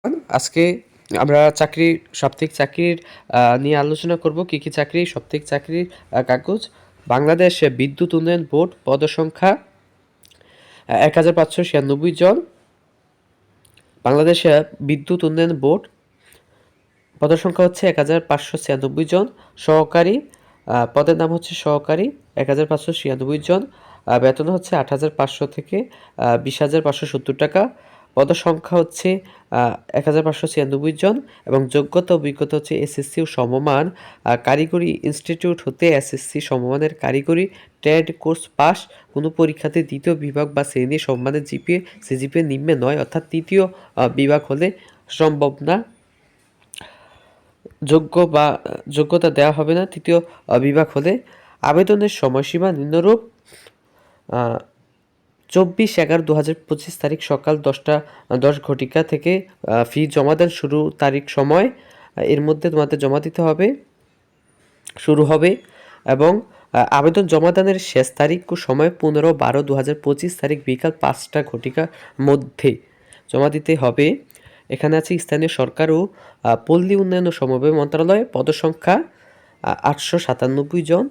আজকে আমরা সাপ্তাহিক চাকরির নিয়ে আলোচনা করব। কি কি চাকরি? সাপ্তাহিক চাকরির কাগজ। বাংলাদেশ বিদ্যুৎ উন্নয়ন বোর্ড, পদসংখ্যা 1596 জন। বাংলাদেশ বিদ্যুৎ উন্নয়ন বোর্ড, পদসংখ্যা হচ্ছে 1596 জন। সহকারী পদের নাম হচ্ছে সহকারী, 1596 জন। বেতন হচ্ছে 8,500 থেকে 20,570 টাকা। পদসংখ্যা হচ্ছে 1596 জন এবং যোগ্যতা অভিজ্ঞতা হচ্ছে এসএসসি ও সমমান। কারিগরি ইনস্টিটিউট হতে এসএসসি সমমানের কারিগরি ট্রেড কোর্স পাস, কোনো পরীক্ষাতে দ্বিতীয় বিভাগ বা শ্রেণী সম্মানের জিপিএ সিজিপিএ নিম্নে নয়, অর্থাৎ তৃতীয় বিভাগ হলে সম্ভব না, যোগ্যতা দেওয়া হবে না তৃতীয় বিভাগ হলে। আবেদনের সময়সীমা নিম্নরূপ: 24/11/2025 তারিখ সকাল 10:10 থেকে ফি জমা দেন শুরু তারিখ সময় এর মধ্যে তোমাদের জমা দিতে হবে, শুরু হবে। এবং আবেদন জমাদানের শেষ তারিখ ও সময় 15/12/2025 তারিখ বিকাল 5টা মধ্যে জমা দিতে হবে। এখানে আছে স্থানীয় সরকার ও পল্লী উন্নয়ন ও সমবায় মন্ত্রণালয়। পদসংখ্যা 897 জন।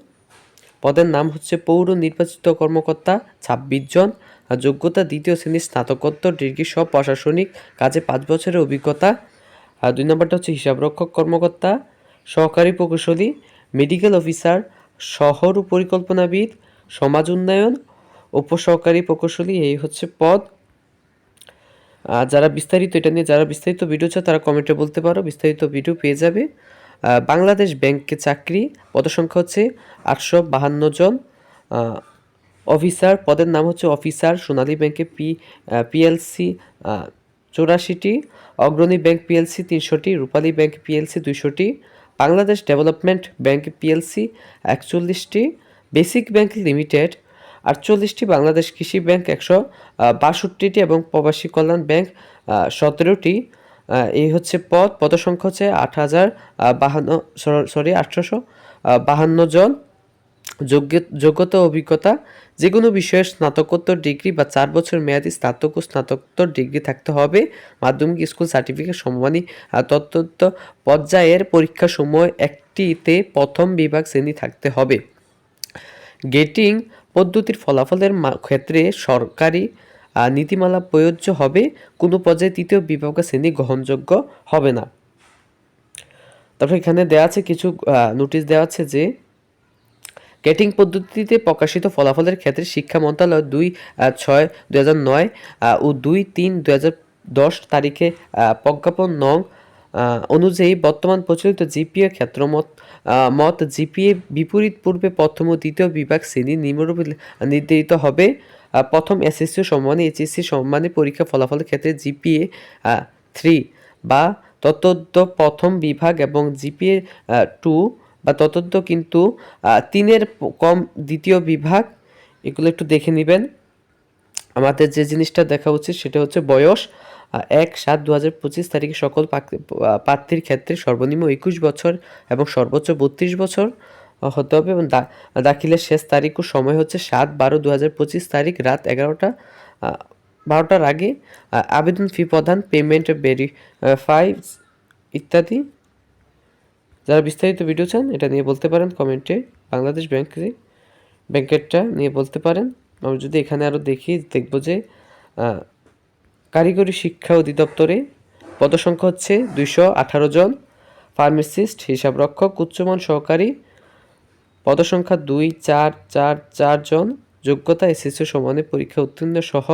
পদের নাম হচ্ছে পৌর নির্বাচিত কর্মকর্তা 26 জন। যোগ্যতা দ্বিতীয় শ্রেণীর স্নাতকোত্তর ডিগ্রি সহ প্রশাসনিক কাজে 5 বছরের অভিজ্ঞতা। 2 নম্বরটা হচ্ছে হিসাবরক্ষক কর্মকর্তা, সহকারী প্রকৌশলী, মেডিকেল অফিসার, শহর পরিকল্পনাবিদ, সমাজ উন্নয়ন, উপসহকারী প্রকৌশলী, এই হচ্ছে পদ। যারা বিস্তারিত ভিডিও চাও তারা কমেন্টে বলতে পারো, বিস্তারিত ভিডিও পেয়ে যাবে। বাংলাদেশ ব্যাংকে চাকরি, পদসংখ্যা হচ্ছে 852 জন। অফিসার পদের নাম হচ্ছে অফিসার, সোনালী ব্যাংকে পিএলসি 84টি, অগ্রণী ব্যাংক পিএলসি 300টি, রূপালী ব্যাংক পিএলসি 200টি, বাংলাদেশ ডেভেলপমেন্ট ব্যাংক পিএলসি 41টি, বেসিক ব্যাংক লিমিটেড 48টি, বাংলাদেশ কৃষি ব্যাংক 162টি এবং প্রবাসী কল্যাণ ব্যাংক 17টি। এই হচ্ছে পদসংখ্যা হচ্ছে 852 জন। যোগ্যতা অভিজ্ঞতা: যে কোনো বিষয়ে স্নাতকোত্তর ডিগ্রি বা 4 বছর মেয়াদী স্নাতক ও স্নাতকোত্তর ডিগ্রি থাকতে হবে। মাধ্যমিক স্কুল সার্টিফিকেট সমমানী তত্ত্ব পর্যায়ের পরীক্ষাসমূহ একটিতে প্রথম বিভাগ শ্রেণী থাকতে হবে। গেটিং পদ্ধতির ফলাফলের ক্ষেত্রে সরকারি নীতিমালা প্রযোজ্য হবে। কোনো পর্যায়ে তৃতীয় বিভাগ শ্রেণী গ্রহণযোগ্য হবে না। তারপর এখানে দেওয়া আছে কিছু নোটিশ দেওয়া আছে যে গেটিং পদ্ধতিতে প্রকাশিত ফলাফলের ক্ষেত্রে শিক্ষা মন্ত্রণালয় 2/6/2009 ও 2/3/2010 তারিখে প্রজ্ঞাপন নং অনুযায়ী বর্তমান প্রচলিত জিপিএ মত জিপিএ বিপরীত পূর্বে প্রথম ও দ্বিতীয় বিভাগ শ্রেণী নিম্নরূপে নির্ধারিত হবে। প্রথম এসএসসি সম্মানী এইচএসসি সম্মানী পরীক্ষা ফলাফলের ক্ষেত্রে জিপিএ 3 বা ততোর্ধ্ব প্রথম বিভাগ এবং জিপিএ 2 বা ততোর্ধ্ব কিন্তু 3-এর কম দ্বিতীয় বিভাগ। এগুলো একটু দেখে নেবেন। আমাদের যে জিনিসটা দেখা উচিত সেটা হচ্ছে বয়স। 1/7/2025 তারিখে সকল প্রার্থীর ক্ষেত্রে সর্বনিম্ন 21 বছর এবং সর্বোচ্চ 32 বছর হতে হবে এবং দাখিলের শেষ তারিখ ও সময় হচ্ছে 7/12/2025 তারিখ রাত 12টার আগে। আবেদন ফি প্রদান, পেমেন্ট ভেরিফাই ইত্যাদি। যারা বিস্তারিত ভিডিও চান এটা নিয়ে বলতে পারেন কমেন্টে, বাংলাদেশ ব্যাংকেরটা নিয়ে বলতে পারেন। আমরা যদি এখানে আরও দেখব যে কারিগরি শিক্ষা অধিদপ্তরে পদসংখ্যা হচ্ছে 218 জন। ফার্মাসিস্ট, হিসাবরক্ষক, উচ্চমান সহকারী, পদসংখ্যা 2,444 জন। যোগ্যতা এসএসসি সমানের পরীক্ষা উত্তীর্ণ সহ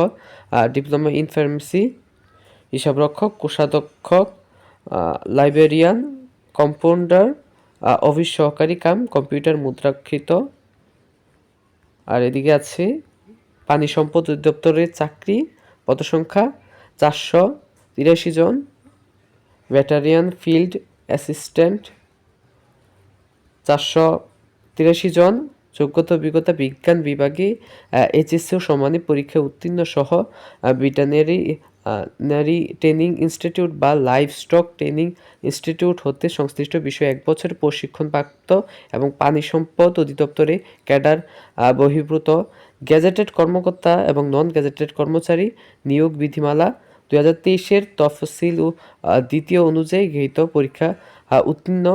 ডিপ্লোমা ইন ফার্মেসি, হিসাবরক্ষক, কোষাধ্যক্ষ, লাইব্রেরিয়ান, কম্পাউন্ডার, অফিস সহকারী কাম কম্পিউটার মুদ্রাক্ষিত। আর এদিকে আছে পানি সম্পদ অধিদপ্তরের চাকরি, পদসংখ্যা 483 জন। ভেটারিয়ান ফিল্ড অ্যাসিস্ট্যান্ট 483 জন। যোগ্যতা অভিজ্ঞতা বিজ্ঞান বিভাগে এইচএসসি ও সমানী পরীক্ষা উত্তীর্ণ সহ ভেটেরিনারি ট্রেনিং ইনস্টিটিউট বা লাইভ স্টক ট্রেনিং ইনস্টিটিউট হতে সংশ্লিষ্ট বিষয়ে 1 বছরের প্রশিক্ষণপ্রাপ্ত এবং পানি সম্পদ অধিদপ্তরে ক্যাডার বহির্ভূত। গেজেটেড কর্মকর্তা এবং নন গেজেটেড কর্মচারী নিয়োগ বিধিমালা 2023-এর তফসিল ও দ্বিতীয় অনুযায়ী গৃহীত পরীক্ষা উত্তীর্ণ।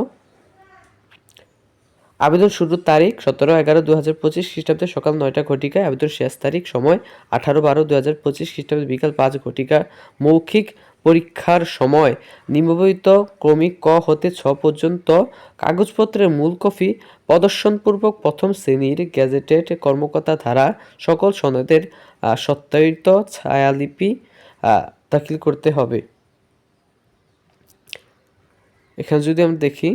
আবেদন শুরুর তারিখ 17/11/2025 খ্রিস্টাব্দে সকাল 9টা ঘটিকায়। আবেদন শেষ তারিখ সময় 18/12/2025 খ্রিস্টাব্দে বিকাল 5 ঘটিকা। মৌখিক পরীক্ষার সময় নিম্নবর্ণিত ক্রমিক ক হতে 6 পর্যন্ত কাগজপত্রের মূল কপি প্রদর্শনপূর্বক প্রথম শ্রেণীর গেজেটেড কর্মকর্তা দ্বারা সকল সনদের সত্যায়িত ছায়ালিপি দাখিল করতে হবে। এখানে যদি আমরা দেখি,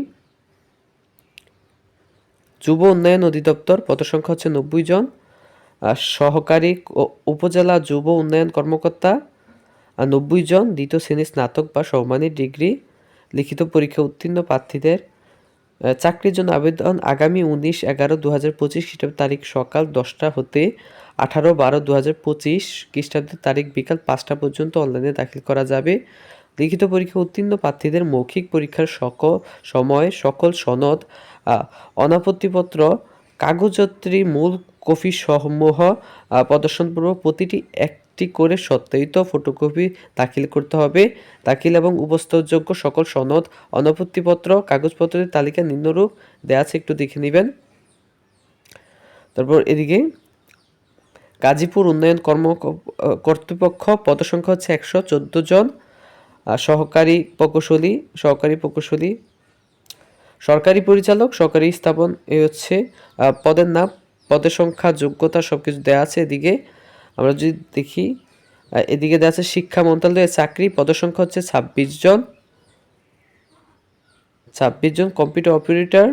যুব উন্নয়ন অধিদপ্তর পদসংখ্যা হচ্ছে 90 জন। সহকারী উপজেলা যুব উন্নয়ন কর্মকর্তা 90 জন। দ্বিতীয় শ্রেণীর স্নাতক বা সমমানের ডিগ্রি লিখিত পরীক্ষা উত্তীর্ণ প্রার্থীদের চাকরির জন্য আবেদন আগামী 19/11/2025 খ্রিস্টাব্দ তারিখ সকাল 10টা হতে 18/12/2025 খ্রিস্টাব্দের তারিখ বিকাল 5টা পর্যন্ত অনলাইনে দাখিল করা যাবে। লিখিত পরীক্ষা উত্তীর্ণ প্রার্থীদের মৌখিক পরীক্ষার সময় সকল সনদ, অনাপত্তিপত্র, কাগজপত্রের মূল কপি সমূহ প্রদর্শনপূর্বক প্রতিটি একটি করে সত্যায়িত ফটোকপি দাখিল করতে হবে। দাখিল এবং উপস্থাপনযোগ্য সকল সনদ, অনাপত্তিপত্র, কাগজপত্রের তালিকা নিম্নরূপ দেওয়া আছে, একটু দেখে নেবেন। তারপর এদিকে গাজীপুর উন্নয়ন কর্তৃপক্ষ পদসংখ্যা হচ্ছে 114 জন। সহকারী প্রকৌশলী, সরকারি পরিচালক, সরকারি স্থাপন, এই হচ্ছে পদের নাম, পদের সংখ্যা, যোগ্যতা সবকিছু দেওয়া আছে। এদিকে আমরা যদি দেখি, এদিকে দেওয়া আছে শিক্ষা মন্ত্রণালয়ের চাকরি, পদের সংখ্যা হচ্ছে 26 জন। কম্পিউটার অপারেটর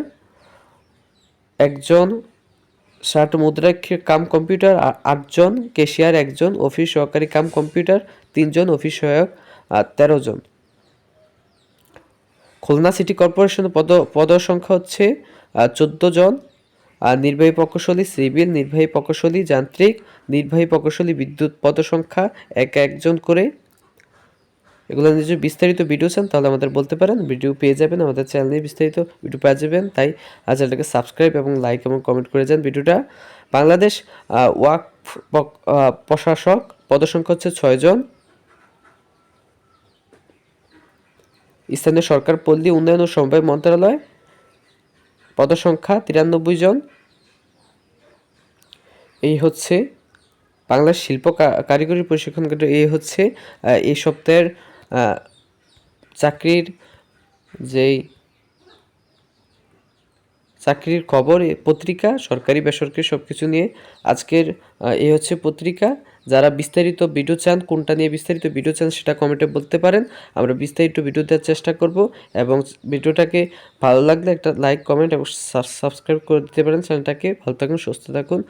একজন, ষাট মুদ্রাক্ষর কাম কম্পিউটার 8 জন, ক্যাশিয়ার 1 জন, অফিস সহকারী কাম কম্পিউটার 3 জন, অফিস সহায়ক 13 জন। খুলনা সিটি কর্পোরেশন পদ সংখ্যা হচ্ছে 14 জন। নির্বাহী প্রকৌশলী সিভিল, নির্বাহী প্রকৌশলী যান্ত্রিক, নির্বাহী প্রকৌশলী বিদ্যুৎ পদ সংখ্যা 1 জন করে। এগুলো নিয়ে বিস্তারিত ভিডিও চান তাহলে আমাদের বলতে পারেন, ভিডিও পেয়ে যাবেন আমাদের চ্যানেলে, বিস্তারিত ভিডিও পেয়ে যাবেন। তাই চ্যানেলটাকে সাবস্ক্রাইব এবং লাইক এবং কমেন্ট করে যান ভিডিওটা। বাংলাদেশ ওয়াকফ প্রশাসক পদসংখ্যা হচ্ছে 6 জন। স্থানীয় সরকার পল্লী উন্নয়ন ও সমবায় মন্ত্রণালয় পদসংখ্যা 93 জন। এই হচ্ছে বাংলাদেশ শিল্প কারিগরি প্রশিক্ষণ কেন্দ্র। এই হচ্ছে এই সপ্তাহের চাকরির খবর পত্রিকা, সরকারি বেসরকারি সব কিছু নিয়ে আজকের এই হচ্ছে পত্রিকা। যারা বিস্তারিত ভিডিও চান, কোনটা নিয়ে বিস্তারিত ভিডিও চান সেটা কমেন্টে বলতে পারেন, আমরা বিস্তারিত ভিডিও দেওয়ার চেষ্টা করব। এবং ভিডিওটাকে ভালো লাগলে একটা লাইক, কমেন্ট এবং সাবস্ক্রাইব করে দিতে পারেন চ্যানেলটাকে। ভালো থাকুন, সুস্থ থাকুন।